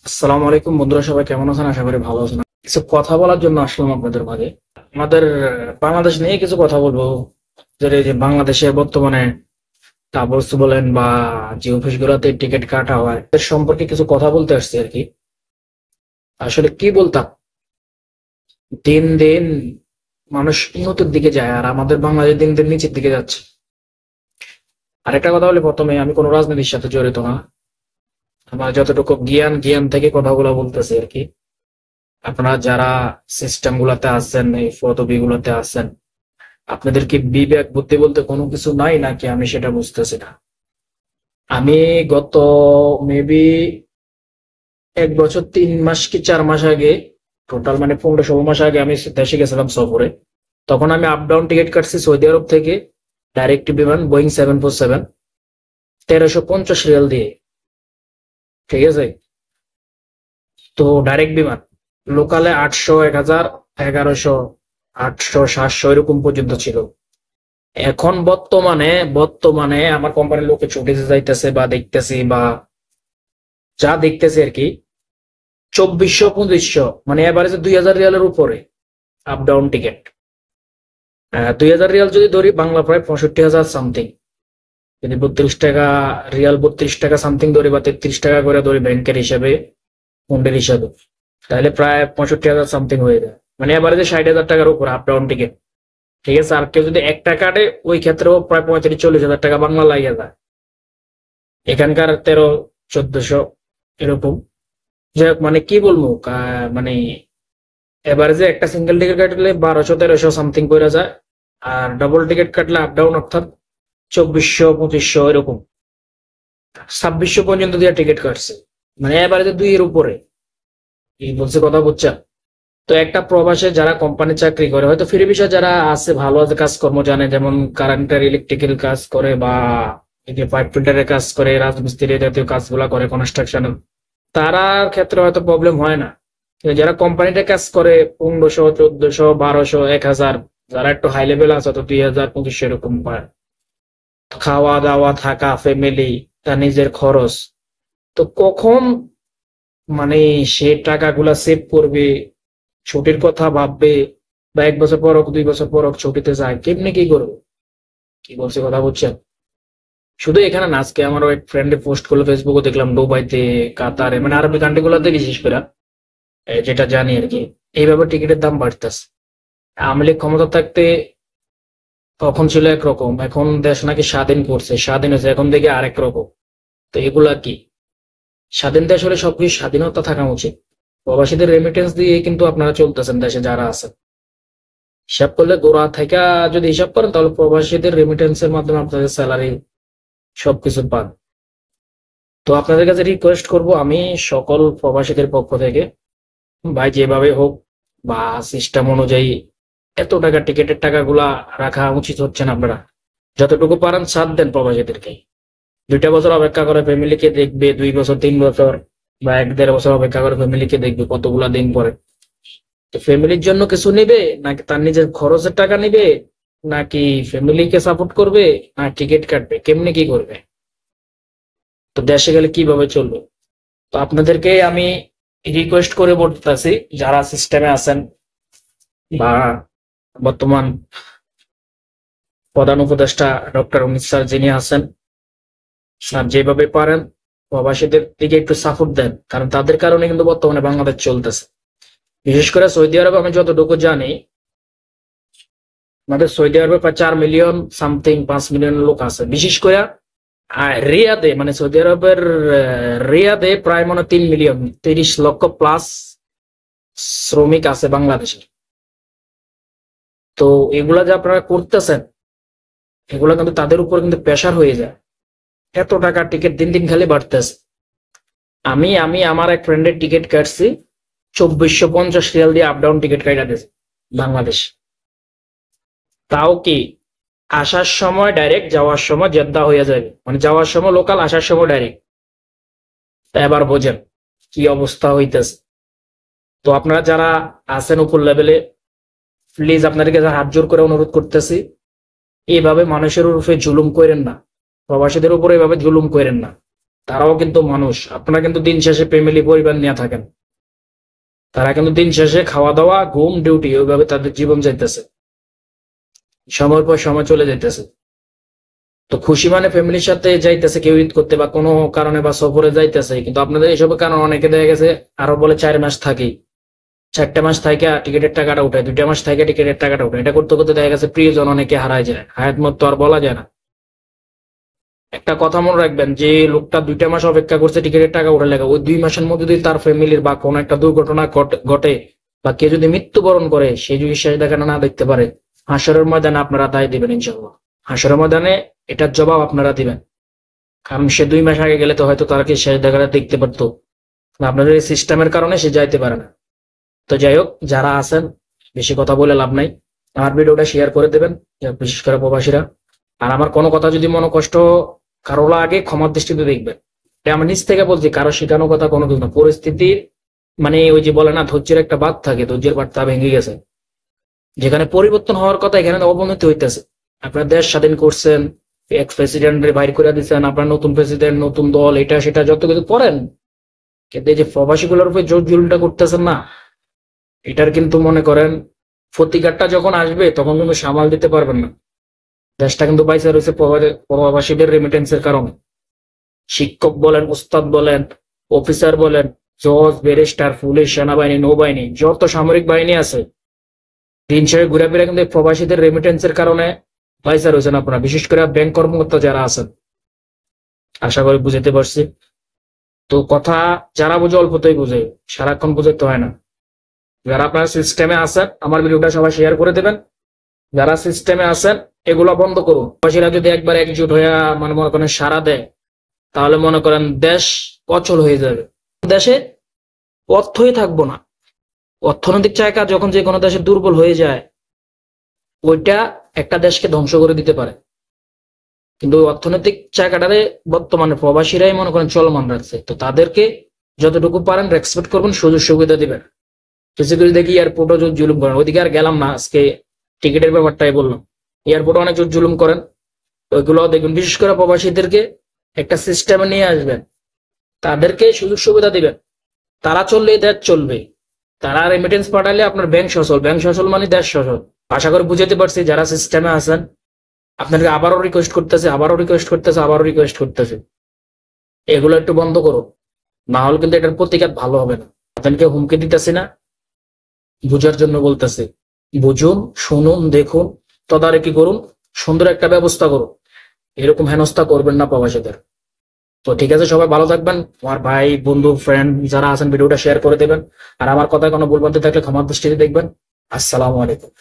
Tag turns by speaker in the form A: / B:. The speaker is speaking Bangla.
A: আসসালামু আলাইকুম বন্ধুরা, সবাই কেমন আছেন? আশা করি ভালো আছেন। কিছু কথা বলার জন্য আসলাম আপনাদের মাঝে। আমাদের বাংলাদেশ নিয়ে কিছু কথা বলবো। যে এই যে বাংলাদেশের বর্তমানে ট্রাভেলস বলেন বা যে অফিস গুলাতে টিকিট কাটা হয় এর সম্পর্কে কিছু কথা বলতে আসছি আর কি। আসলে কি বলতাম, দিন দিন মানুষ উন্নতির দিকে যায় আর আমাদের বাংলাদেশ দিন দিন নিচের দিকে যাচ্ছে। আরেকটা কথা বলি, প্রথমে আমি কোনো রাজনীতির সাথে জড়িত না। আমার যতটুকু জ্ঞান জ্ঞান থেকে কথাগুলো বলতেছি আর কি। আপনারা যারা সিস্টেম গুলাতে আছেন, এই পদবি গুলাতে আছেন, আপনাদের কি বিবেক বুদ্ধি বলতে কোনো কিছু নাই নাকি? আমি সেটা বুঝতেছি না। আমি গত মেবি 1 বছর 3 মাস কি 4 মাস আগে, টোটাল মানে 15-16 মাস আগে আমি দেশে গেছিলাম সফরে। তখন আমি আপ ডাউন টিকিট কাটছি সৌদি আরব থেকে, ডাইরেক্ট বিমান বোয়িং 747, 1350 রিয়াল দিয়ে। ঠিক আছে? তো ডাইরেক্ট বিমান, লোকালে 800, 1000, 1100, 800, 700 এরকম পর্যন্ত ছিল। এখন বর্তমানে বর্তমানে আমার কোম্পানির লোকে ছুটিতে যাইতেছে বা দেখতেছি বা যা দেখতেছি আর কি, 2400, 2500, মানে এভারেজে 2000 রিয়ালের উপরে আপ ডাউন টিকিট। 2000 রিয়াল যদি ধরি, বাংলা প্রায় 65,000 সামথিং। যদি 32 টাকা রিয়াল, 32 টাকা সামথিং ধরি বা 33 টাকা করে ধরি ব্যাংকের হিসাবে, পন্ডের হিসাবে, তাহলে প্রায় 65,000 সামথিং হয়ে যায়। মানে এভারেজে 60,000 টাকার উপর আপ ডাউন টিকিট। ঠিক আছে? আর কেউ যদি একটা কাটে, ওই ক্ষেত্রেও প্রায় 35-40 হাজার টাকা বাংলা লাগিয়ে যায়। এখানকার 1300-1400 এরকম। যাই হোক, মানে কি বলবো, মানে এভারেজে একটা সিঙ্গেল টিকিট কাটলে 1200-1300 সামথিং পড়ে যায়। আর ডাবল টিকিট কাটলে আপ ডাউন অর্থাৎ 2400-2500 এরকম, 2600 পর্যন্ত দিয়ে টিকিট কাটছে। মানে এভারেজে 2 এর উপরে। এই বলছে কথা, বুঝছেন? তো একটা প্রবাসে যারা কোম্পানি চাকরি করে, হয়তো ফ্রি বিষয় যারা আছে, ভালো কাজকর্ম জানে, যেমন কারেন্টের ইলেকট্রিক্যাল কাজ করে বা এই যে পাইপ ফিল্টারের কাজ করে, রাজমিস্ত্রি জাতীয় কাজগুলা করে, কনস্ট্রাকশনের, তারার ক্ষেত্রে হয়তো প্রবলেম হয় না। কিন্তু যারা কোম্পানিতে কাজ করে 1500, 1400, 1200, 1000, যারা একটু হাই লেভেল আছে তো 2000, 2500 এরকম পায়। খাওয়া দাওয়া, থাকা, ফ্যামিলি, তার নিজের খরচ, তো কখন মানে সে টাকাগুলা সেভ করবে, ছুটির কথা ভাববে, বা 1 বছর পর হোক, 2 বছর পর হোক ছুটিতে যায়, কেমনি কি করবে? কি বলছে কথা, বুঝছেন? শুধু এখানে না, আজকে আমারও এক ফ্রেন্ডে পোস্ট করলো ফেসবুকে, দেখলাম দুবাইতে, কাতারে, মানে আরবি কান্ট্রি গুলোতে বিশেষ করে, যেটা জানি আর কি, এইভাবে টিকিটের দাম বাড়তেছে। আওয়ামী লীগ ক্ষমতা থাকতে তখন ছিল একরকম, এখন দেশ নাকি স্বাধীন করছে, স্বাধীন হয়েছে, এখন দেখে আরেক রকম। তো এগুলা কি? স্বাধীন দেশ হলে সবকিছু স্বাধীনতা থাকা উচিত। প্রবাসীদের রেমিটেন্স দিয়ে কিন্তু আপনারা চলতেছেন দেশে যারা আছেন। হিসাব করলে গোড়া থেকে যদি হিসাব করেন, তাহলে প্রবাসীদের রেমিটেন্সের মাধ্যমে আপনাদের স্যালারি সবকিছু পান। তো আপনাদের কাছে রিকোয়েস্ট করব আমি, সকল প্রবাসীদের পক্ষ থেকে, ভাই যেভাবে হোক বা সিস্টেম অনুযায়ী এত টাকা টিকিটের টাকাগুলা রাখা উচিত হচ্ছে না। আপনারা যতটুকু পারেন ছাড় দেন প্রবাসীদেরকে। 2টা বছর অপেক্ষা করে ফ্যামিলিকে দেখবে, 2 বছর 3 বছর বা 1-1.5 বছর অপেক্ষা করে ফ্যামিলিকে দেখবে কতগুলা দিন পরে। তো ফ্যামিলির জন্য কিছু নিবে, নাকি তার নিজের খরচের টাকা নিবে, নাকি ফ্যামিলিকে সাপোর্ট করবে, না টিকিট কাটবে, কেমনে কি করবে? তো দেশে গেলে কিভাবে চলবে? তো আপনাদেরকে আমি রিকোয়েস্ট করে বলতেছি, যারা সিস্টেমে আছেন বা বর্তমান প্রধান উপদেষ্টা ডক্টর অমিত স্যার যিনি আছেন, স্যার যেভাবে পারেন প্রবাসীদের দিকে একটু সাপোর্ট দেন, কারণ তাদের কারণে কিন্তু বর্তমানে বাংলাদেশ চলতেছে। বিশেষ করে সৌদি আরব, আমি যতটুকু জানি, আমাদের সৌদি আরবে প্রায় 4 মিলিয়ন সামথিং, 5 মিলিয়ন লোক আছে। বিশেষ করে রিয়াদে, মানে সৌদি আরবের রিয়াদে প্রায় মনে হয় 3 মিলিয়ন, 30 লক্ষ প্লাস শ্রমিক আছে বাংলাদেশের। তো এগুলা যে আপনারা করতেছেন, এগুলা কিন্তু তাদের উপর কিন্তু প্রেশার হয়ে যায়। এত টাকা টিকিট দিন দিন খালি বাড়তেছে। আমি আমি আমার এক ফ্রেন্ডের টিকিট কাটছি 2450 রিয়াল দিয়ে, আপ ডাউন টিকিট কাটা দিয়েছে বাংলাদেশ। তাও কি আসার সময় ডাইরেক্ট, যাওয়ার সময় জেদ্দা হয়ে যাবে, মানে যাওয়ার সময় লোকাল, আসার সময় ডাইরেক্ট। তা এবার বোঝেন কি অবস্থা হইতেছে। তো আপনারা যারা আছেন উপর লেভেলে, প্লিজ আপনাদের কাছে হাত জোর করে অনুরোধ করতেছি, এইভাবে মানুষের উপরে জুলুম করেন না, প্রবাসীদের উপরে এভাবে জুলুম করেন না। তারাও কিন্তু মানুষ। আপনারা কিন্তু দিন শেষে ফ্যামিলি পরিবার নিয়ে থাকেন, তারা কিন্তু দিন শেষে খাওয়া দাওয়া ঘুম ডিউটি ওইভাবে তাদের জীবন যাইতেছে, সময়ের পর সময় চলে যাইতেছে। তো খুশি মানে ফ্যামিলির সাথে যাইতেছে কেউ ঈদ করতে বা কোনো কারণে বা সফরে যাইতেছে, কিন্তু আপনাদের এইসব কারণ অনেকে দেখা গেছে আরো বলে 4 মাস থাকি, 4টা মাস থাকে টিকিটের টাকাটা উঠায়, 2টা মাস থাকে টিকিটের টাকাটা উঠায়। এটা করতে করতে দেখা গেছে প্রিয়জন অনেকে হারায় যায়, হায়াত মত তো আর বলা যায় না। একটা কথা মনে রাখবেন, যে লোকটা 2টা মাস অপেক্ষা করছে টিকিটের টাকা উঠে লেগে, ওই 2 মাসের মধ্যে যদি তার ফ্যামিলির বা কোনো একটা দুর্ঘটনা ঘটে বা কেউ যদি মৃত্যুবরণ করে, সে যদি শেষ দেখাটা না দেখতে পারে, হাসরের ময়দানে আপনারা দায় দিবেন ইনশাল্লাহ। হাসরের ময়দানে এটার জবাব আপনারা দিবেন, কারণ সে 2 মাস আগে গেলে তো হয়তো তারা কি শেষ দেখাটা দেখতে পারতো, আপনাদের এই সিস্টেমের কারণে সে যাইতে পারে না। তো যাই হোক, যারা আছেন বেশি কথা বলে লাভ নাই, আমার ভিডিওটা শেয়ার করে দেবেন, বিশেষ করে প্রবাসীরা। আর আমার কোনো কথা যদি মনে কষ্ট কারো লাগে, ক্ষমার দৃষ্টিতে দেখবেন। এটা আমার নিজ থেকে বলছি, কারো শেখানো কথা কোনো কিছু না। পরিস্থিতির মানে ওই যে বলে না, ধৈর্যের একটা বাঁধ থাকে, ধৈর্যের বাঁধটা ভেঙে গেছে। যেখানে পরিবর্তন হওয়ার কথা এখানে অবনতি হইতেছে। আপনার দেশ স্বাধীন করছেন, এক্স প্রেসিডেন্টের বাইর করে দিচ্ছেন, আপনার নতুন প্রেসিডেন্ট, নতুন দল, এটা সেটা যত কিছু করেন, কিন্তু এই যে প্রবাসী গুলোর উপর জোর জুলুমটা করতেছেন না, এটার কিন্তু মনে করেন প্রতিকারটা যখন আসবে তখন কিন্তু সামাল দিতে পারবেন না। দেশটা কিন্তু বাইসা রয়েছে প্রবাসীদের রেমিটেন্সের কারণে। শিক্ষক বলেন, উস্তাদ বলেন, অফিসার বলেন, জজ, ব্যারিস্টার, পুলিশ, সেনাবাহিনী, নৌবাহিনী, যত সামরিক বাহিনী আছে, দিন শেষে ঘুরে ফিরে কিন্তু প্রবাসীদের রেমিটেন্সের কারণে বাইসা রয়েছেন আপনারা, বিশেষ করে ব্যাংক কর্মকর্তা যারা আছেন। আশা করি বুঝতে পারছি। তো কথা যারা বুঝে অল্পতেই বুঝে, সারাক্ষণ বুঝতে হয় না। যারা আপনারা সিস্টেমে আছেন আমার ভিডিওটা সবাই শেয়ার করে দেবেন। যারা সিস্টেমে আছেন এগুলো বন্ধ করুন। প্রবাসীরা যদি একবার একজুট হয়ে মানে মনে করেন সারা দেয়, তাহলে মনে করেন দেশ অচল হয়ে যাবে, দেশে অর্থই থাকবো না। অর্থনৈতিক চাকা যখন যে কোনো দেশে দুর্বল হয়ে যায়, ওইটা একটা দেশকে ধ্বংস করে দিতে পারে। কিন্তু অর্থনৈতিক চাকাটারে বর্তমানে প্রবাসীরাই মনে করেন চলমান রাখছে। তো তাদেরকে যতটুকু পারেন রেসপেক্ট করবেন, সুযোগ সুবিধা দিবেন। কিছু কিছু দেখি এয়ারপোর্টও জুলুম করেন, ওইদিকে আর গেলাম না, আজকে টিকিটের ব্যাপারটাই বললাম। এয়ারপোর্টে অনেক জুলুম করেন, ওইগুলো দেখবেন। বিশেষ করে প্রবাসীদেরকে একটা সিস্টেমে নিয়ে আসবেন, তাদেরকে সুযোগ সুবিধা দিবেন। তারা চললেই দেশ চলবে, তারা রেমিটেন্স পাঠালে আপনার ব্যাংক সচল, ব্যাংক সচল মানে দেশ সচল। আশা করি বুঝতে পারছি। যারা সিস্টেমে আছেন আপনাকে আবারও রিকোয়েস্ট করতেছে, আবারও রিকোয়েস্ট করতেছে, আবারও রিকোয়েস্ট করতেছে, এগুলো একটু বন্ধ করো, না হলে কিন্তু এটার প্রতিকার ভালো হবে না। আপনাকে হুমকি দিতেছি না, বুঝার জন্য বলতেছে। বুঝুন, শুনুন, দেখুন, তদারকি করুন, সুন্দর একটা ব্যবস্থা করুন। এরকম হেনস্থা করবেন না প্রবাসীদের। তো ঠিক আছে, সবাই ভালো থাকবেন। আমার ভাই, বন্ধু, ফ্রেন্ড যারা আছেন ভিডিওটা শেয়ার করে দেবেন। আর আমার কথায় কোনো ভুল বলতে থাকলে ক্ষমার দৃষ্টিতে দেখবেন। আসসালামু আলাইকুম।